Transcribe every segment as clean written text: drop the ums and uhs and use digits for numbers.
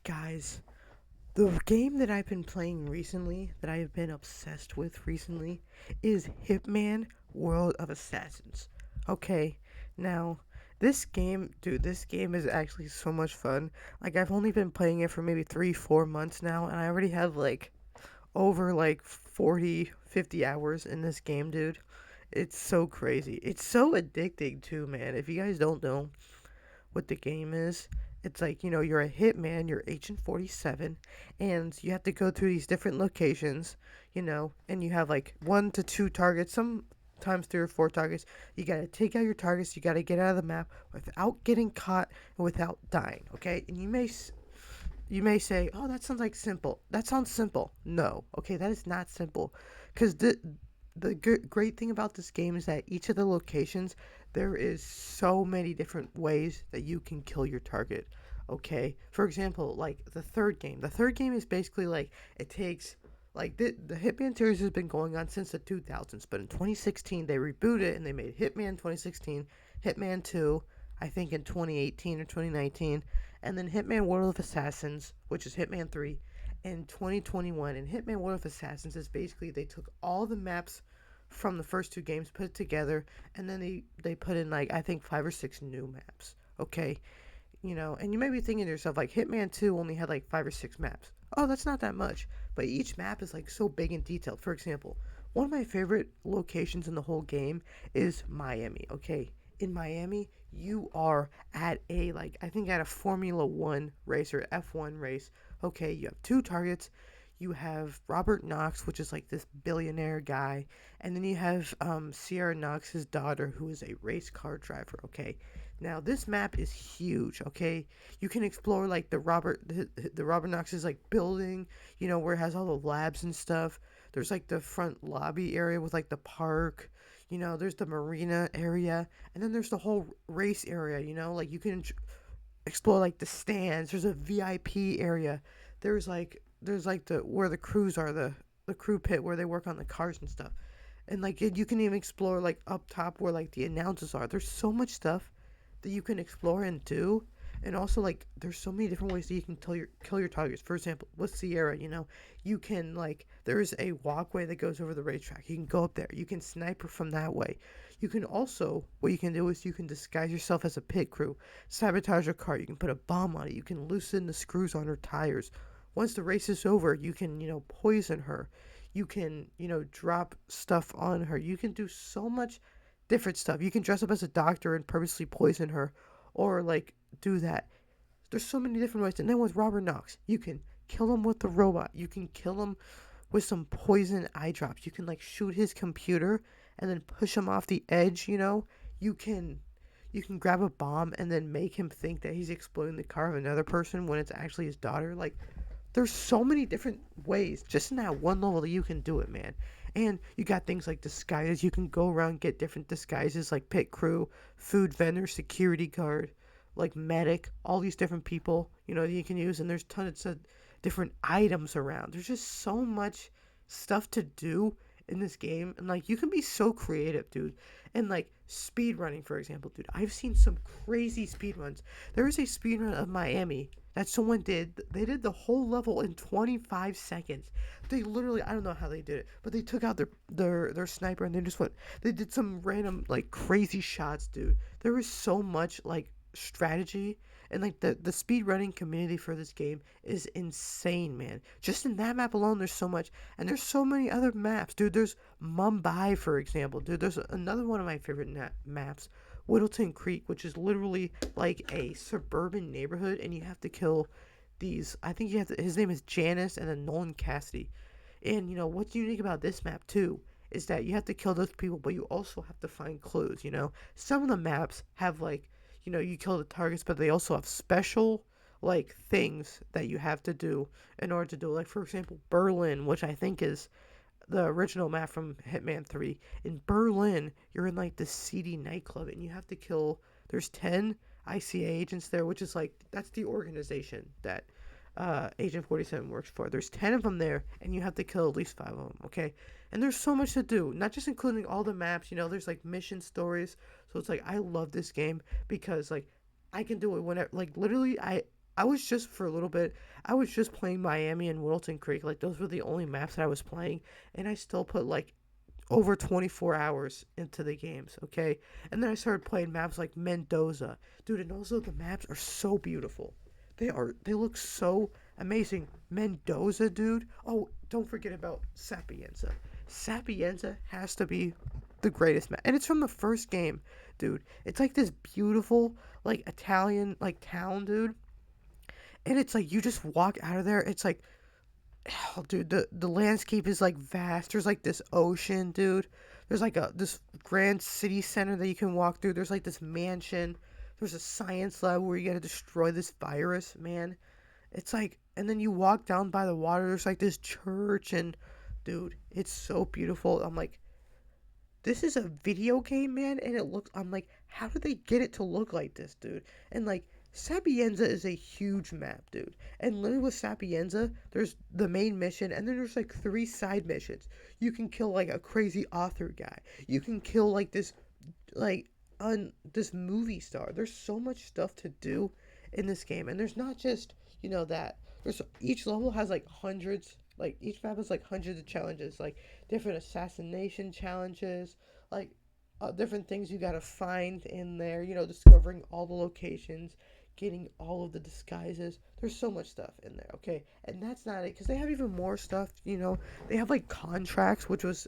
Guys, the game that I've been playing recently, that I've been obsessed with recently, is Hitman World of Assassins. Okay, now, this game is actually so much fun. Like, I've only been playing it for maybe 3, 4 months now, and I already have like over like 40, 50 hours in this game, dude. It's so crazy. It's so addicting, too, man. If you guys don't know, what the game is. It's like, you're a hitman, you're Agent 47, and you have to go through these different locations, and you have like 1 to 2 targets, sometimes 3 or 4 targets. You gotta take out your targets, you gotta get out of the map without getting caught and without dying, okay? And you may say, "Oh, that sounds like simple." That sounds simple. No, okay, that is not simple, because the great thing about this game is that each of the locations, there is so many different ways that you can kill your target. Okay, for example, like the third game. The third game is basically like it takes like the Hitman series has been going on since the 2000s, but in 2016 they rebooted it and they made Hitman 2016, Hitman 2, I think in 2018 or 2019, and then Hitman World of Assassins, which is Hitman 3, in 2021. And Hitman World of Assassins is basically they took all the maps from the first two games, put it together, and then they put in like I think 5 or 6 new maps. Okay, and you may be thinking to yourself like Hitman 2 only had like 5 or 6 maps. Oh, that's not that much, but each map is like so big and detailed. For example, one of my favorite locations in the whole game is Miami. Okay, in Miami, you are at a like I think at a Formula One race or F1 race. Okay, you have 2 targets. You have Robert Knox, which is like this billionaire guy, and then you have Sierra Knox's daughter, who is a race car driver. Okay, now this map is huge. Okay, you can explore like the Robert Knox's like building, where it has all the labs and stuff. There's like the front lobby area with like the park. There's the marina area, and then there's the whole race area. Like you can explore like the stands. There's a VIP area. There's like the where the crews are, the crew pit where they work on the cars and stuff. And like you can even explore like up top where like the announcers are. There's so much stuff that you can explore and do. And also like there's so many different ways that you can kill your targets. For example, with Sierra, you can like there's a walkway that goes over the racetrack. You can go up there. You can sniper from that way. You can also what you can do is you can disguise yourself as a pit crew, sabotage a car. You can put a bomb on it. You can loosen the screws on her tires. Once the race is over, you can poison her. You can drop stuff on her. You can do so much different stuff. You can dress up as a doctor and purposely poison her, or like do that. There's so many different ways. And then with Robert Knox, you can kill him with the robot. You can kill him with some poison eye drops. You can like shoot his computer and then push him off the edge. You can grab a bomb and then make him think that he's exploding the car of another person when it's actually his daughter. Like there's so many different ways just in that one level that you can do it, man. And you got things like disguises. You can go around and get different disguises like pit crew, food vendor, security guard, like medic, all these different people, that you can use. And there's tons of different items around. There's just so much stuff to do in this game. And like you can be so creative, dude. And like speed running, for example, dude. I've seen some crazy speed runs. There is a speed run of Miami that someone did. They did the whole level in 25 seconds. They literally, I don't know how they did it, but they took out their sniper and they just went. They did some random like crazy shots, dude. There was so much like strategy, and like the speed running community for this game is insane, man. Just in that map alone, there's so much, and there's so many other maps, dude. There's Mumbai, for example, dude. There's another one of my favorite maps, Whittleton Creek, which is literally like a suburban neighborhood, and you have to kill these. I think you have to. His name is Janice, and then Nolan Cassidy. And what's unique about this map too is that you have to kill those people, but you also have to find clues. Some of the maps have like you kill the targets, but they also have special like things that you have to do in order to do it. Like for example, Berlin, which I think is the original map from Hitman 3. In Berlin, you're in like this seedy nightclub and you have to kill. There's 10 ICA agents there, which is like that's the organization that Agent 47 works for. There's 10 of them there, and you have to kill at least 5 of them. Okay, and there's so much to do, not just including all the maps. There's like mission stories. So it's like I love this game because like I can do it whenever. Like literally, I was just for a little bit. I was just playing Miami and Wilton Creek. Like those were the only maps that I was playing, and I still put like over 24 hours into the games, okay? And then I started playing maps like Mendoza. Dude, and also the maps are so beautiful. They look so amazing. Mendoza, dude. Oh, don't forget about Sapienza. Sapienza has to be the greatest map. And it's from the first game, dude. It's like this beautiful like Italian like town, dude. And it's like you just walk out of there. It's like oh, dude, the landscape is like vast. There's like this ocean, dude. There's like a this grand city center that you can walk through. There's like this mansion. There's a science lab where you gotta destroy this virus, man. It's like, and then you walk down by the water. There's like this church, and dude, it's so beautiful. I'm like, this is a video game, man, and it looks. I'm like, how did they get it to look like this, dude? And like, Sapienza is a huge map, dude. And literally with Sapienza, there's the main mission, and then there's like three side missions. You can kill like a crazy author guy. You can kill like like this movie star. There's so much stuff to do in this game, and there's not just that. There's each level has like hundreds. Like each map has like hundreds of challenges, like different assassination challenges, like different things you gotta find in there. Discovering all the locations, getting all of the disguises. There's so much stuff in there. Okay, and that's not it, because they have even more stuff. They have like contracts, which was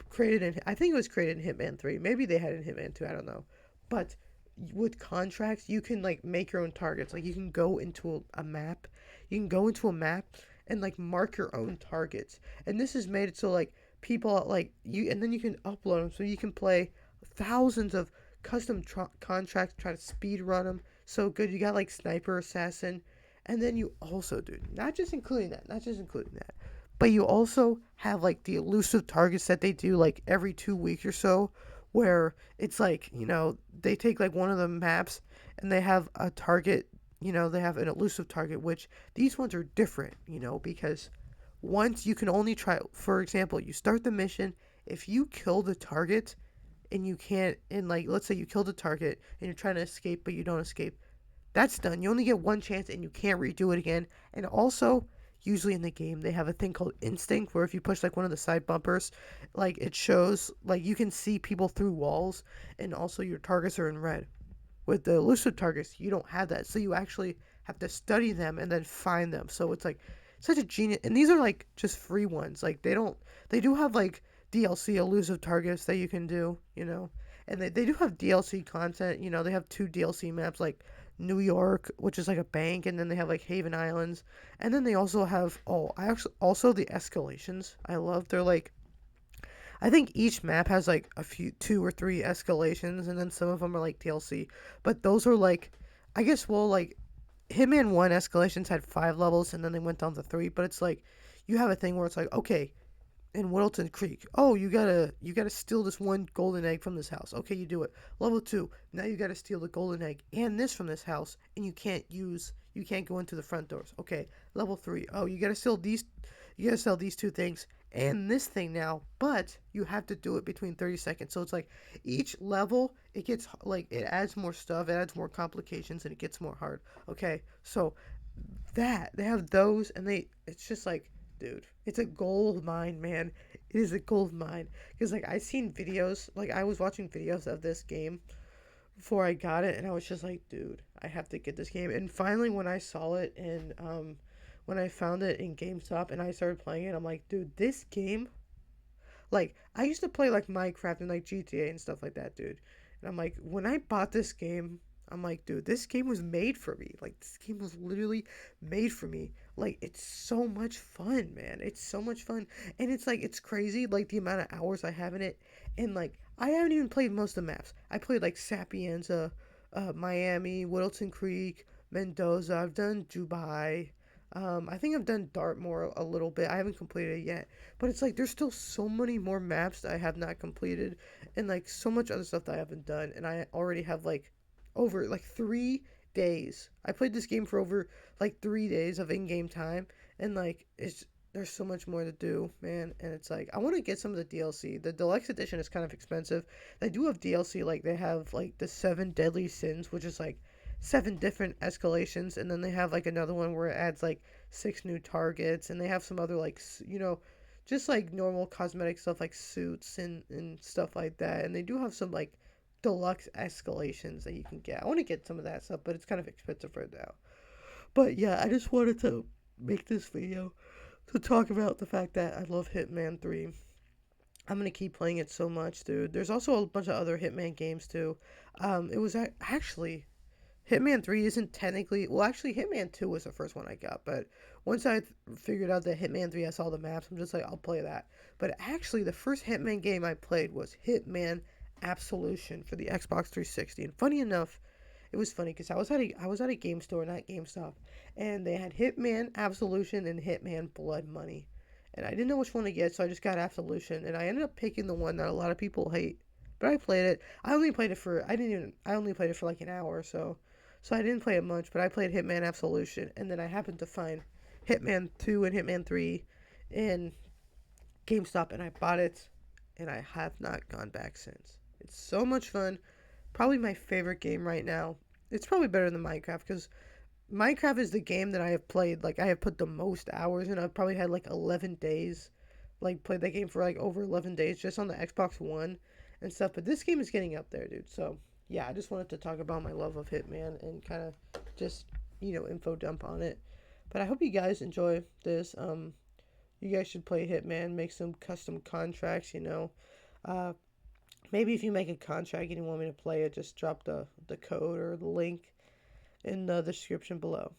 created in I think it was created in Hitman 3. Maybe they had it in Hitman 2, I don't know. But with contracts, you can like make your own targets. Like you can go into a map. You can go into a map and like mark your own targets. And this is made it so like people like you and then you can upload them so you can play thousands of custom contracts, try to speed run them. So good. You got like sniper assassin, and then you also, dude, not just including that, but you also have like the elusive targets that they do like every 2 weeks or so, where it's like they take like one of the maps and they have a target. They have an elusive target, which these ones are different. Because once you can only try. For example, you start the mission. If you kill the target and you can't, and like let's say you kill the target and you're trying to escape but you don't escape, that's done. You only get one chance and you can't redo it again. And also, usually in the game, they have a thing called instinct where if you push like one of the side bumpers, like it shows, like you can see people through walls, and also your targets are in red. With the elusive targets, you don't have that. So you actually have to study them and then find them. So it's like such a genius. And these are like just free ones. Like they do have like DLC elusive targets that you can do. And they do have DLC content. They have two DLC maps like New York, which is like a bank, and then they have like Haven Islands. And then they also have, I actually, also the escalations. I love, they're like, I think each map has like a few, two or three escalations, and then some of them are like DLC. But those are like, I guess, well, like Hitman 1 escalations had 5 levels, and then they went down to 3. But it's like, you have a thing where it's like, okay, in Wilton Creek. Oh, you gotta steal this one golden egg from this house. Okay, you do it. Level 2. Now you gotta steal the golden egg and this from this house, and you can't go into the front doors. Okay, level 3. Oh, you gotta sell these two things and this thing now, but you have to do it between 30 seconds. So it's like each level, it gets like it adds more stuff, it adds more complications, and it gets more hard. Okay, so that they have those, and it's just like, dude, it's a gold mine, man. It is a gold mine, because like I seen videos, like I was watching videos of this game before I got it, and I was just like, dude, I have to get this game. And finally when I saw it, and when I found it in GameStop and I started playing it, I'm like, dude, this game, like I used to play like Minecraft and like GTA and stuff like that, dude. And I'm like, when I bought this game, I'm like, dude, this game was made for me. Like this game was literally made for me. Like it's so much fun, man. It's so much fun. And it's like it's crazy like the amount of hours I have in it. And like I haven't even played most of the maps. I played like Sapienza, Miami, Whittleton Creek, Mendoza. I've done Dubai. I think I've done Dartmoor a little bit. I haven't completed it yet, but it's like there's still so many more maps that I have not completed, and like so much other stuff that I haven't done, and I already have like over like 3 days. I played this game for over like 3 days of in-game time, and like there's so much more to do, man. And it's like I want to get some of the DLC. The deluxe edition is kind of expensive. They do have DLC, like they have like the seven deadly sins, which is like 7 different escalations, and then they have like another one where it adds like 6 new targets, and they have some other like just like normal cosmetic stuff like suits and stuff like that. And they do have some like deluxe escalations that you can get. I want to get some of that stuff, but it's kind of expensive right now. But yeah, I just wanted to make this video to talk about the fact that I love Hitman 3. I'm gonna keep playing it so much, dude. There's also a bunch of other Hitman games too. It was actually Hitman 3 isn't technically, well, actually, Hitman 2 was the first one I got, but once I figured out that Hitman 3 has all the maps, I'm just like, I'll play that. But actually, the first Hitman game I played was Hitman Absolution for the Xbox 360. And funny enough, it was funny because I was at a game store, not GameStop, and they had Hitman Absolution and Hitman Blood Money. And I didn't know which one to get, so I just got Absolution, and I ended up picking the one that a lot of people hate. But I played it. I only played it for like an hour or so. So I didn't play it much, but I played Hitman Absolution, and then I happened to find Hitman 2 and Hitman 3 in GameStop, and I bought it, and I have not gone back since. It's so much fun. Probably my favorite game right now. It's probably better than Minecraft because Minecraft is the game that I have played. Like, I have put the most hours in. I've probably had like 11 days. Like, played that game for like over 11 days just on the Xbox One and stuff. But this game is getting up there, dude. So, yeah, I just wanted to talk about my love of Hitman and kind of just, info dump on it. But I hope you guys enjoy this. You guys should play Hitman, make some custom contracts. Uh, Maybe if you make a contract and you want me to play it, just drop the code or the link in the description below.